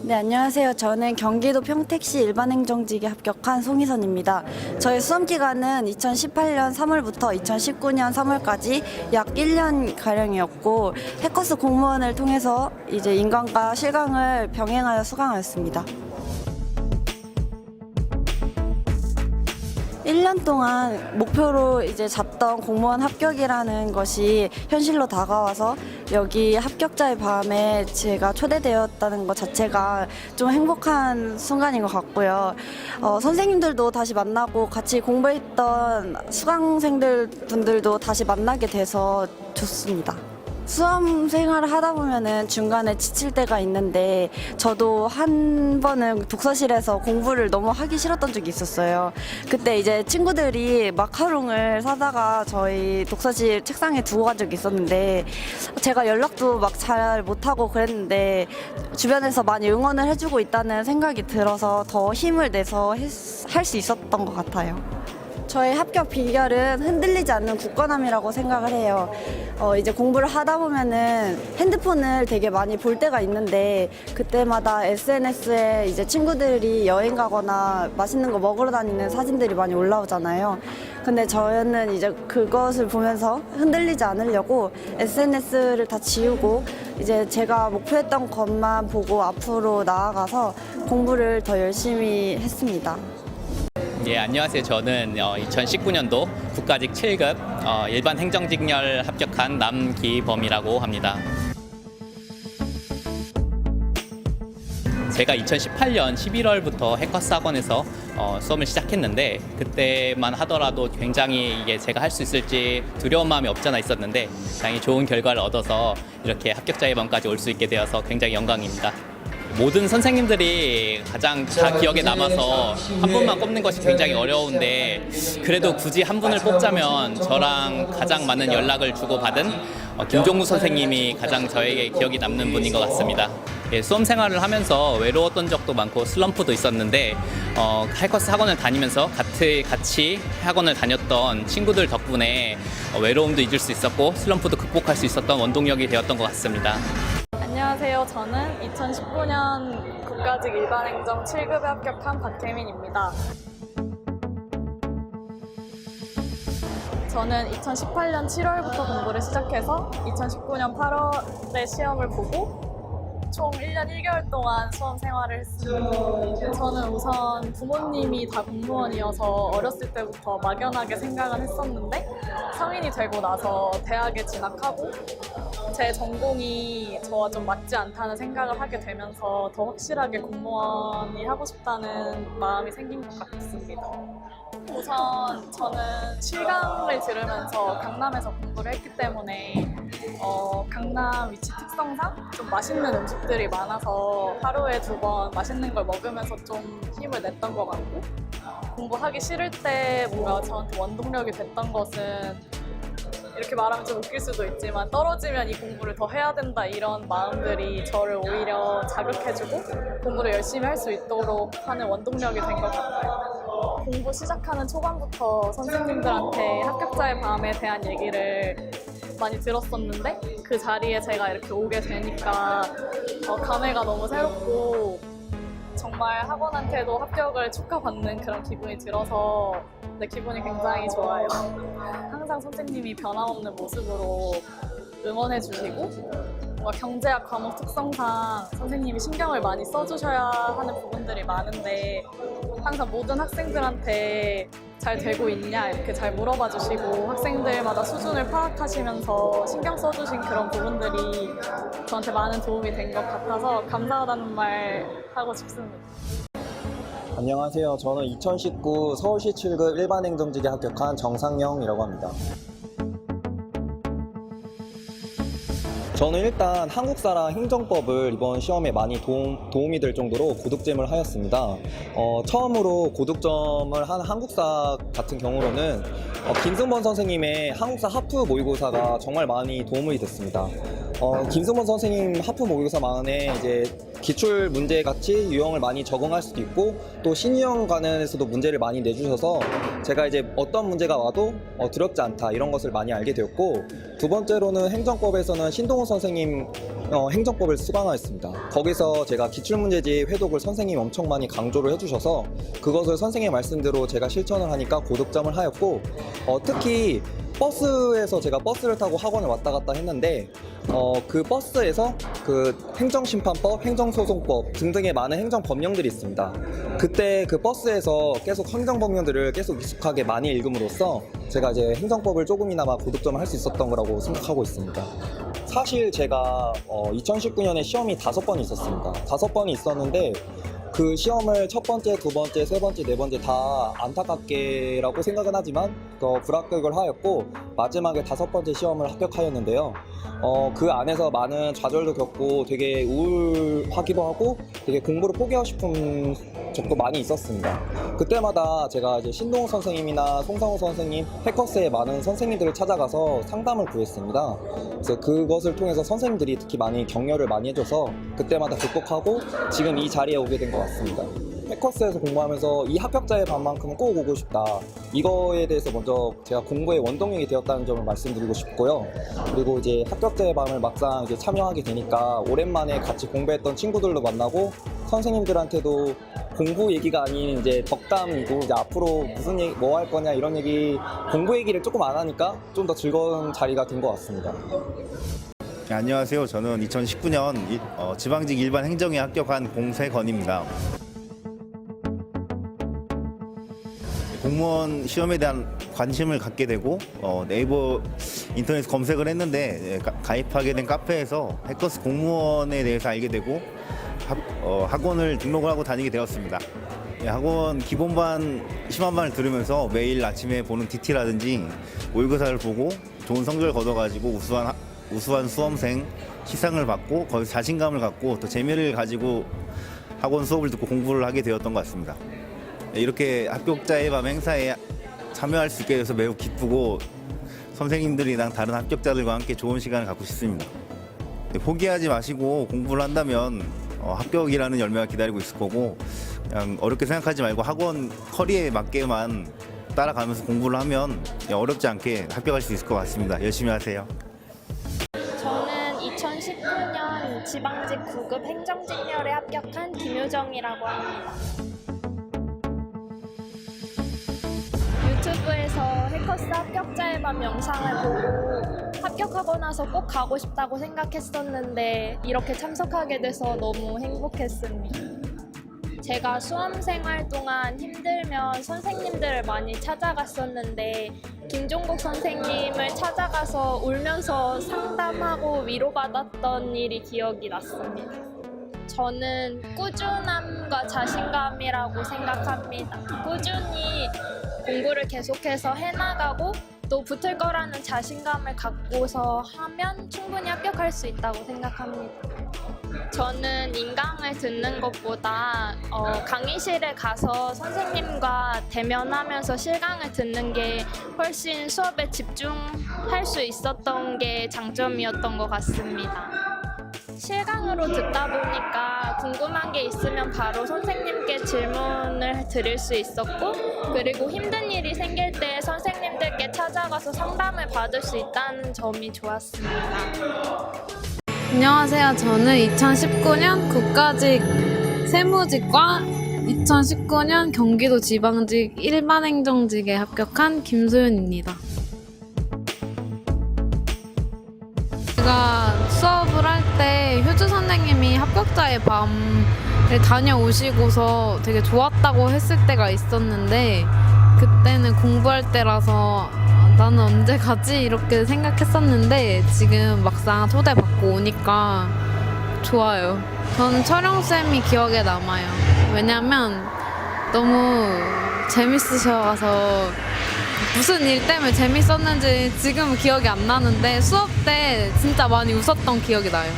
네, 안녕하세요. 저는 경기도 평택시 일반행정직에 합격한 송희선입니다. 저희 수험 기간은 2018년 3월부터 2019년 3월까지 약 1년가량이었고, 해커스 공무원을 통해서 이제 인강과 실강을 병행하여 수강하였습니다. 1년 동안 목표로 이제 잡던 공무원 합격이라는 것이 현실로 다가와서 여기 합격자의 밤에 제가 초대되었다는 것 자체가 좀 행복한 순간인 것 같고요. 선생님들도 다시 만나고 같이 공부했던 수강생들 분들도 다시 만나게 돼서 좋습니다. 수험 생활을 하다 보면은 중간에 지칠 때가 있는데 저도 한 번은 독서실에서 공부를 너무 하기 싫었던 적이 있었어요. 그때 이제 친구들이 마카롱을 사다가 저희 독서실 책상에 두고 간 적이 있었는데 제가 연락도 막 잘 못하고 그랬는데 주변에서 많이 응원을 해주고 있다는 생각이 들어서 더 힘을 내서 할 수 있었던 것 같아요. 저의 합격 비결은 흔들리지 않는 굳건함이라고 생각을 해요. 이제 공부를 하다 보면은 핸드폰을 되게 많이 볼 때가 있는데 그때마다 SNS에 이제 친구들이 여행 가거나 맛있는 거 먹으러 다니는 사진들이 많이 올라오잖아요. 근데 저는 이제 그것을 보면서 흔들리지 않으려고 SNS를 다 지우고 이제 제가 목표했던 것만 보고 앞으로 나아가서 공부를 더 열심히 했습니다. 예, 안녕하세요. 저는 2019년도 국가직 7급 일반 행정직렬 합격한 남기범이라고 합니다. 제가 2018년 11월부터 해커스 학원에서 수업을 시작했는데 그때만 하더라도 굉장히 이게 제가 할 수 있을지 두려운 마음이 없잖아 있었는데 다행히 좋은 결과를 얻어서 이렇게 합격자의 밤까지 올 수 있게 되어서 굉장히 영광입니다. 모든 선생님들이 가장 다 기억에 남아서 한 분만 꼽는 것이 굉장히 어려운데 그래도 굳이 한 분을 뽑자면 저랑 가장 많은 연락을 주고받은 김종무 선생님이 가장 저에게 기억이 남는 분인 것 같습니다. 예, 수험 생활을 하면서 외로웠던 적도 많고 슬럼프도 있었는데 해커스 학원을 다니면서 같이 학원을 다녔던 친구들 덕분에 외로움도 잊을 수 있었고 슬럼프도 극복할 수 있었던 원동력이 되었던 것 같습니다. 안녕하세요. 저는 2019년 국가직 일반행정 7급에 합격한 박혜민입니다. 저는 2018년 7월부터 공부를 시작해서 2019년 8월에 시험을 보고 총 1년 1개월 동안 수험 생활을 했습니다. 저는 우선 부모님이 다 공무원이어서 어렸을 때부터 막연하게 생각은 했었는데 성인이 되고 나서 대학에 진학하고 제 전공이 저와 좀 맞지 않다는 생각을 하게 되면서 더 확실하게 공무원이 하고 싶다는 마음이 생긴 것 같습니다. 우선 저는 실강을 들으면서 강남에서 공부를 했기 때문에 강남 위치 특성상 좀 맛있는 음식들이 많아서 하루에 2번 맛있는 걸 먹으면서 좀 힘을 냈던 것 같고 공부하기 싫을 때 뭔가 저한테 원동력이 됐던 것은 이렇게 말하면 좀 웃길 수도 있지만 떨어지면 이 공부를 더 해야 된다 이런 마음들이 저를 오히려 자극해주고 공부를 열심히 할 수 있도록 하는 원동력이 된 것 같아요. 공부 시작하는 초반부터 선생님들한테 합격자의 밤에 대한 얘기를 많이 들었었는데 그 자리에 제가 이렇게 오게 되니까 감회가 너무 새롭고 정말 학원한테도 합격을 축하받는 그런 기분이 들어서 기분이 굉장히 좋아요. 항상 선생님이 변함없는 모습으로 응원해 주시고 경제학 과목 특성상 선생님이 신경을 많이 써주셔야 하는 부분들이 많은데 항상 모든 학생들한테 잘 되고 있냐 이렇게 잘 물어봐 주시고 학생들마다 수준을 파악하시면서 신경 써주신 그런 부분들이 저한테 많은 도움이 된 것 같아서 감사하다는 말 하고 싶습니다. 안녕하세요. 저는 2019 서울시 7급 일반행정직에 합격한 정상영이라고 합니다. 저는 일단 한국사랑 행정법을 이번 시험에 많이 도움이 될 정도로 고득점을 하였습니다. 처음으로 고득점을 한 한국사 같은 경우로는 김승범 선생님의 한국사 하프 모의고사가 정말 많이 도움이 됐습니다. 김승범 선생님 하프 모의고사만에 이제 기출 문제 같이 유형을 많이 적응할 수도 있고 또 신유형 관련해서도 문제를 많이 내주셔서 제가 이제 어떤 문제가 와도 두렵지 않다 이런 것을 많이 알게 되었고, 두 번째로는 행정법에서는 신동훈 선생님 행정법을 수강하였습니다. 거기서 제가 기출문제집 회독을 선생님이 엄청 많이 강조를 해주셔서 그것을 선생님 말씀대로 제가 실천을 하니까 고득점을 하였고, 특히 버스에서 제가 버스를 타고 학원을 왔다 갔다 했는데 그 버스에서 그 행정심판법, 행정소송법 등등의 많은 행정법령들이 있습니다. 그때 그 버스에서 계속 행정법령들을 계속 익숙하게 많이 읽음으로써 제가 이제 행정법을 조금이나마 고득점을 할 수 있었던 거라고 생각하고 있습니다. 사실 제가 2019년에 시험이 5번 있었습니다. 5번이 있었는데 그 시험을 첫 번째, 두 번째, 세 번째, 네 번째 다 안타깝게라고 생각은 하지만 불합격을 하였고 마지막에 5번째 시험을 합격하였는데요. 그 안에서 많은 좌절도 겪고 되게 우울하기도 하고 되게 공부를 포기하고 싶은 적도 많이 있었습니다. 그때마다 제가 이제 신동훈 선생님이나 송상우 선생님, 해커스의 많은 선생님들을 찾아가서 상담을 구했습니다. 그래서 그것을 통해서 선생님들이 특히 많이 격려를 많이 해줘서 그때마다 극복하고 지금 이 자리에 오게 된 것 같습니다. 해커스에서 공부하면서 이 합격자의 밤만큼은 꼭 오고 싶다. 이거에 대해서 먼저 제가 공부의 원동력이 되었다는 점을 말씀드리고 싶고요. 그리고 이제 합격자의 밤을 막상 이제 참여하게 되니까 오랜만에 같이 공부했던 친구들도 만나고 선생님들한테도 공부 얘기가 아닌 이제 덕담이고 이제 앞으로 무슨 얘기, 뭐 할 거냐 이런 얘기, 공부 얘기를 조금 안 하니까 좀 더 즐거운 자리가 된 것 같습니다. 네, 안녕하세요. 저는 2019년 지방직 일반 행정에 합격한 공세건입니다. 공무원 시험에 대한 관심을 갖게 되고 네이버 인터넷 검색을 했는데 가입하게 된 카페에서 해커스 공무원에 대해서 알게 되고 학원을 등록을 하고 다니게 되었습니다. 학원 기본반, 심화반을 들으면서 매일 아침에 보는 DT라든지 모의고사를 보고 좋은 성적을 거둬가지고 우수한 수험생 시상을 받고 거기서 자신감을 갖고 또 재미를 가지고 학원 수업을 듣고 공부를 하게 되었던 것 같습니다. 이렇게 합격자의 밤 행사에 참여할 수 있게 돼서 매우 기쁘고 선생님들이랑 다른 합격자들과 함께 좋은 시간을 갖고 싶습니다. 포기하지 마시고 공부를 한다면 합격이라는 열매가 기다리고 있을 거고, 그냥 어렵게 생각하지 말고 학원 커리어에 맞게만 따라가면서 공부를 하면 어렵지 않게 합격할 수 있을 것 같습니다. 열심히 하세요. 저는 2019년 지방직 9급 행정직렬에 합격한 김효정이라고 합니다. 유튜브에서 해커스 합격자의 밤 영상을 보고 합격하고 나서 꼭 가고 싶다고 생각했었는데 이렇게 참석하게 돼서 너무 행복했습니다. 제가 수험생활 동안 힘들면 선생님들을 많이 찾아갔었는데 김종국 선생님을 찾아가서 울면서 상담하고 위로받았던 일이 기억이 났습니다. 저는 꾸준함과 자신감이라고 생각합니다. 꾸준히 공부를 계속해서 해나가고 또 붙을 거라는 자신감을 갖고서 하면 충분히 합격할 수 있다고 생각합니다. 저는 인강을 듣는 것보다 강의실에 가서 선생님과 대면하면서 실강을 듣는 게 훨씬 수업에 집중할 수 있었던 게 장점이었던 것 같습니다. 실강으로 듣다 보니까 궁금한 게 있으면 바로 선생님께 질문을 드릴 수 있었고, 그리고 힘든 일이 생길 때 선생님들께 찾아가서 상담을 받을 수 있다는 점이 좋았습니다. 안녕하세요. 저는 2019년 국가직 세무직과 2019년 경기도 지방직 일반행정직에 합격한 김소윤입니다. 제가 수업을 할 때 효주 선생님이 합격자의 밤을 다녀오시고서 되게 좋았다고 했을 때가 있었는데, 그때는 공부할 때라서 나는 언제 가지? 이렇게 생각했었는데 지금 막상 초대받고 오니까 좋아요. 저는 철영쌤이 기억에 남아요. 왜냐면 너무 재밌으셔서 무슨 일 때문에 재밌었는지 지금은 기억이 안 나는데 수업 때 진짜 많이 웃었던 기억이 나요.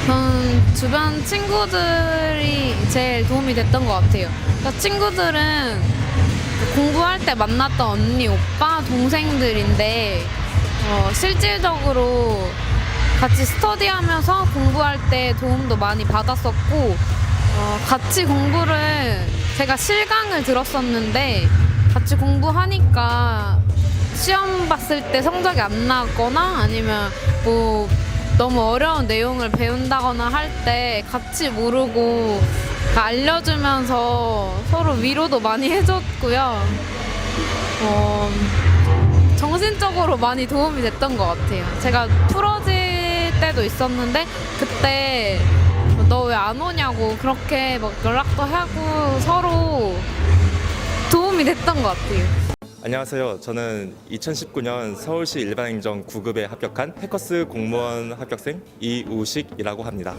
저는 주변 친구들이 제일 도움이 됐던 것 같아요. 그러니까 친구들은 공부할 때 만났던 언니, 오빠, 동생들인데 실질적으로 같이 스터디하면서 공부할 때 도움도 많이 받았었고 같이 공부를 제가 실강을 들었었는데 같이 공부하니까 시험 봤을 때 성적이 안 나거나 아니면 뭐 너무 어려운 내용을 배운다거나 할 때 같이 모르고 알려주면서 서로 위로도 많이 해줬고요. 정신적으로 많이 도움이 됐던 것 같아요. 제가 풀어질 때도 있었는데 그때 너 왜 안 오냐고 그렇게 막 연락도 하고 서로 도움이 됐던 것 같아요. 안녕하세요. 저는 2019년 서울시 일반행정 9급에 합격한 해커스 공무원 합격생 이우식이라고 합니다.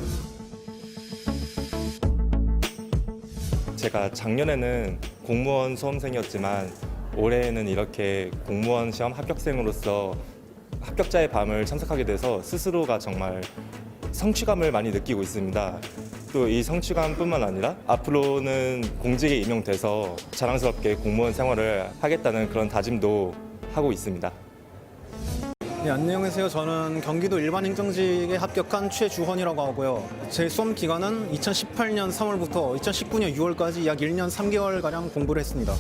제가 작년에는 공무원 수험생이었지만 올해에는 이렇게 공무원 시험 합격생으로서 합격자의 밤을 참석하게 돼서 스스로가 정말 성취감을 많이 느끼고 있습니다. 또 이 성취감뿐만 아니라 앞으로는 공직에 임용돼서 자랑스럽게 공무원 생활을 하겠다는 그런 다짐도 하고 있습니다. 네, 안녕하세요. 저는 경기도 일반행정직에 합격한 최주헌이라고 하고요. 제 수험 기간은 2018년 3월부터 2019년 6월까지 약 1년 3개월가량 공부를 했습니다.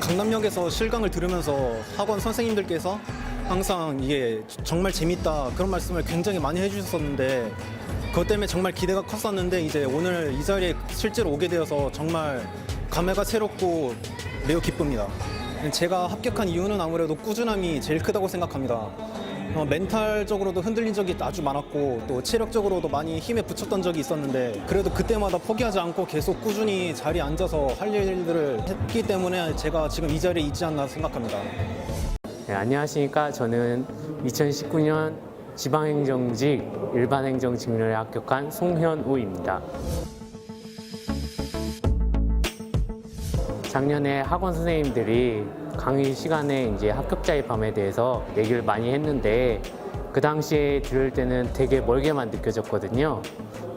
강남역에서 실강을 들으면서 학원 선생님들께서 항상 이게 정말 재밌다 그런 말씀을 굉장히 많이 해주셨었는데 그것 때문에 정말 기대가 컸었는데 이제 오늘 이 자리에 실제로 오게 되어서 정말 감회가 새롭고 매우 기쁩니다. 제가 합격한 이유는 아무래도 꾸준함이 제일 크다고 생각합니다. 멘탈적으로도 흔들린 적이 아주 많았고 또 체력적으로도 많이 힘에 부쳤던 적이 있었는데 그래도 그때마다 포기하지 않고 계속 꾸준히 자리에 앉아서 할 일들을 했기 때문에 제가 지금 이 자리에 있지 않나 생각합니다. 네, 안녕하십니까. 저는 2019년 지방행정직 일반행정직렬에 합격한 송현우입니다. 작년에 학원 선생님들이 강의 시간에 이제 합격자의 밤에 대해서 얘기를 많이 했는데 그 당시에 들을 때는 되게 멀게만 느껴졌거든요.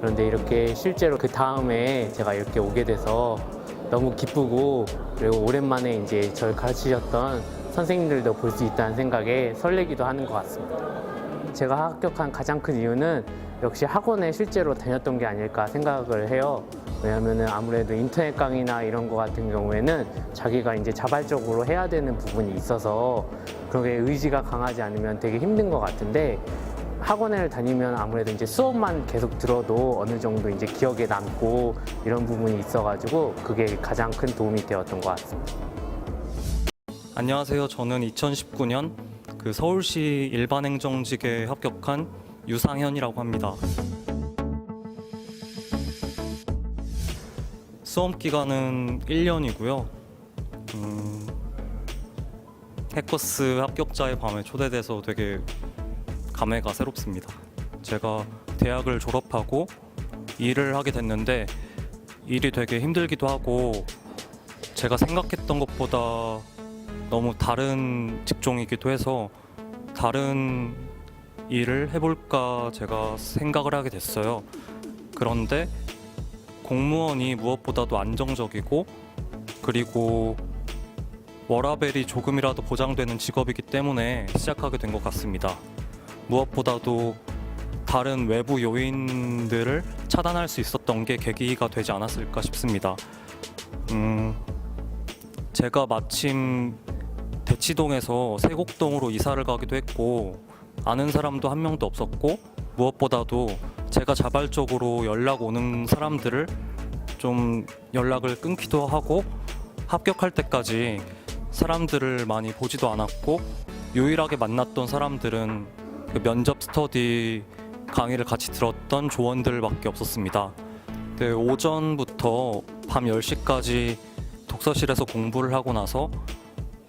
그런데 이렇게 실제로 그 다음에 제가 이렇게 오게 돼서 너무 기쁘고 그리고 오랜만에 이제 저를 가르치셨던 선생님들도 볼 수 있다는 생각에 설레기도 하는 것 같습니다. 제가 합격한 가장 큰 이유는 역시 학원에 실제로 다녔던 게 아닐까 생각을 해요. 왜냐하면 아무래도 인터넷 강의나 이런 거 같은 경우에는 자기가 이제 자발적으로 해야 되는 부분이 있어서 그렇게 의지가 강하지 않으면 되게 힘든 것 같은데 학원을 다니면 아무래도 이제 수업만 계속 들어도 어느 정도 이제 기억에 남고 이런 부분이 있어가지고 그게 가장 큰 도움이 되었던 것 같습니다. 안녕하세요. 저는 2019년 서울시 일반행정직에 합격한 유상현이라고 합니다. 수험 기간은 1년이고요. 해커스 합격자의 밤에 초대돼서 되게 감회가 새롭습니다. 제가 대학을 졸업하고 일을 하게 됐는데 일이 되게 힘들기도 하고 제가 생각했던 것보다 너무 다른 직종이기도 해서 다른 일을 해볼까 제가 생각을 하게 됐어요. 그런데 공무원이 무엇보다도 안정적이고 그리고 워라밸이 조금이라도 보장되는 직업이기 때문에 시작하게 된 것 같습니다. 무엇보다도 다른 외부 요인들을 차단할 수 있었던 게 계기가 되지 않았을까 싶습니다. 제가 마침 대치동에서 세곡동으로 이사를 가기도 했고 아는 사람도 한 명도 없었고 무엇보다도 제가 자발적으로 연락 오는 사람들을 좀 연락을 끊기도 하고 합격할 때까지 사람들을 많이 보지도 않았고 유일하게 만났던 사람들은 그 면접 스터디 강의를 같이 들었던 조원들밖에 없었습니다. 오전부터 밤 10시까지 독서실에서 공부를 하고 나서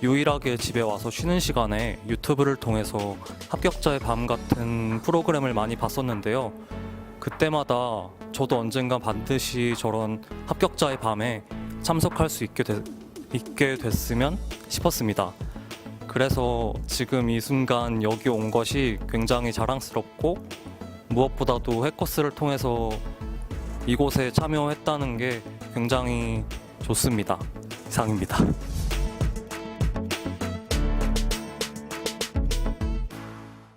유일하게 집에 와서 쉬는 시간에 유튜브를 통해서 합격자의 밤 같은 프로그램을 많이 봤었는데요. 그때마다 저도 언젠가 반드시 저런 합격자의 밤에 참석할 수 있게 됐으면 싶었습니다. 그래서 지금 이 순간 여기 온 것이 굉장히 자랑스럽고 무엇보다도 해커스를 통해서 이곳에 참여했다는 게 굉장히 좋습니다. 이상입니다.